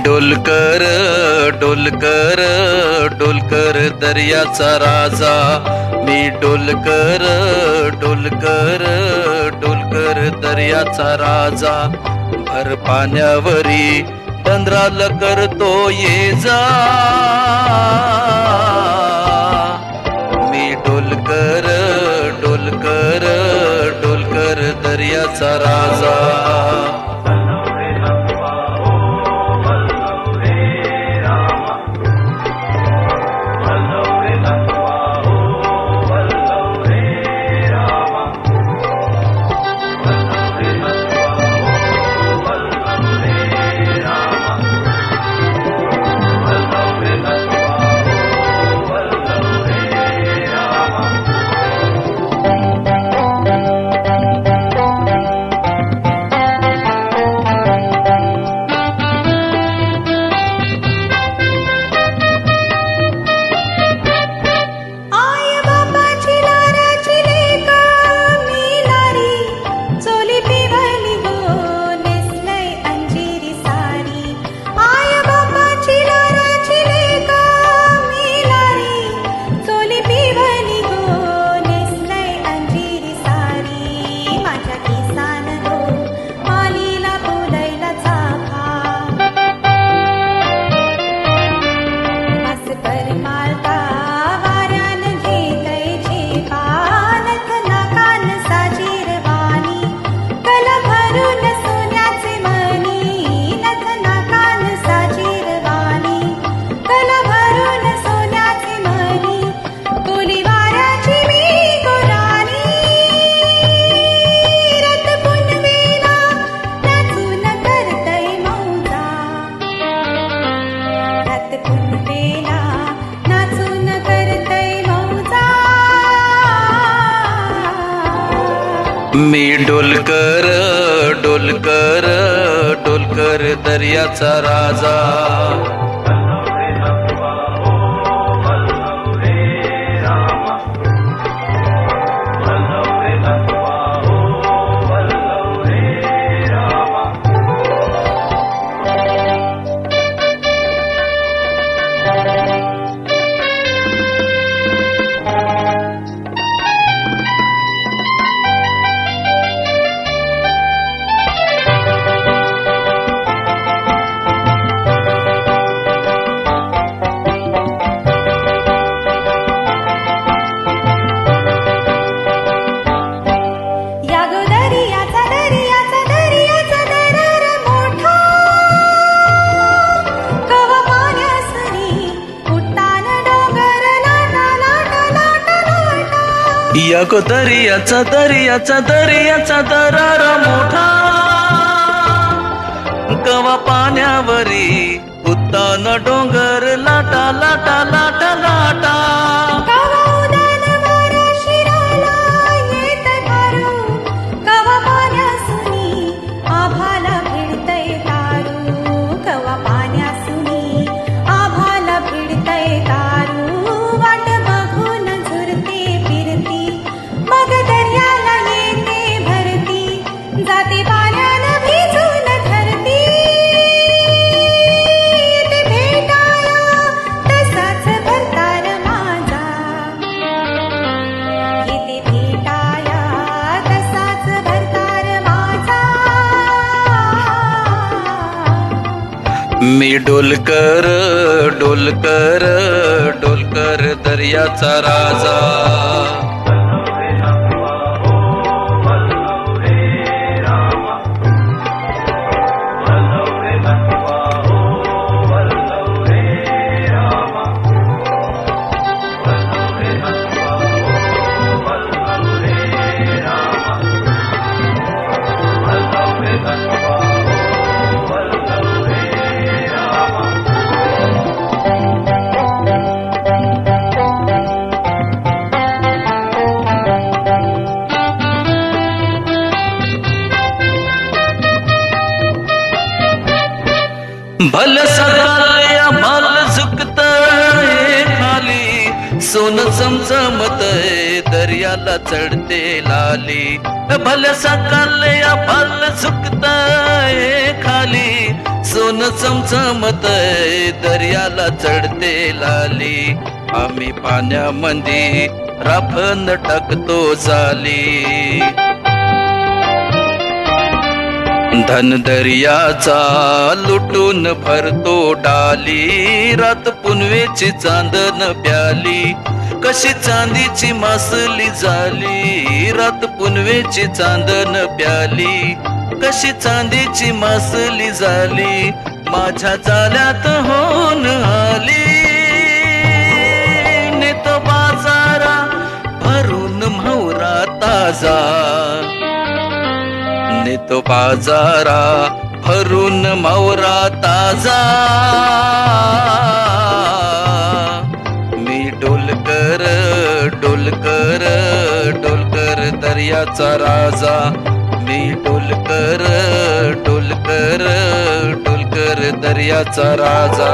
डोलकर डोलकर डोलकर दर्याचा राजा, मी डोलकर डोलकर डोलकर दर्याचा राजा. भर पाण्यावरी डंद्राल करतो ये जा, मी डोलकर डोलकर डोलकर दर्याचा राजा. मी डोलकर डोलकर डोलकर दर्याचा राजा. या दर्याचा दर्याचा दर्याचा दरारा मोठा, कवा पाण्यावरी उत्तान डोंगर लाटा लाटा लाटा लाटा. मी डोलकर डोलकर डोलकर दर्याचा राजा. भल सकाळया भल झुकतय खाली, सोन चमचमतय दर्याला चढते लाली. भल सकाळया भल झुकतय खाली, सोन चमचमतय दर्याला चढते लाली, आम्ही पाण्यामध्ये राफन टाकतो चाली. धन दर्याचा लुटून भरतो डाली, रात पुनवेची चांदन प्याली, कशी चांदीची मासली झाली. रात पुनवेची चांदन प्याली, कशी चांदीची मासली झाली. माझ्या जाल्यात होऊन आली, नेतो बाजारा भरून म्हावरा ताजा, नेतो बाजारा भरून म्हावरा ताजा. मी डोलकर डोलकर डोलकर दर्याचा राजा, मी डोलकर डोलकर डोलकर दर्याचा राजा.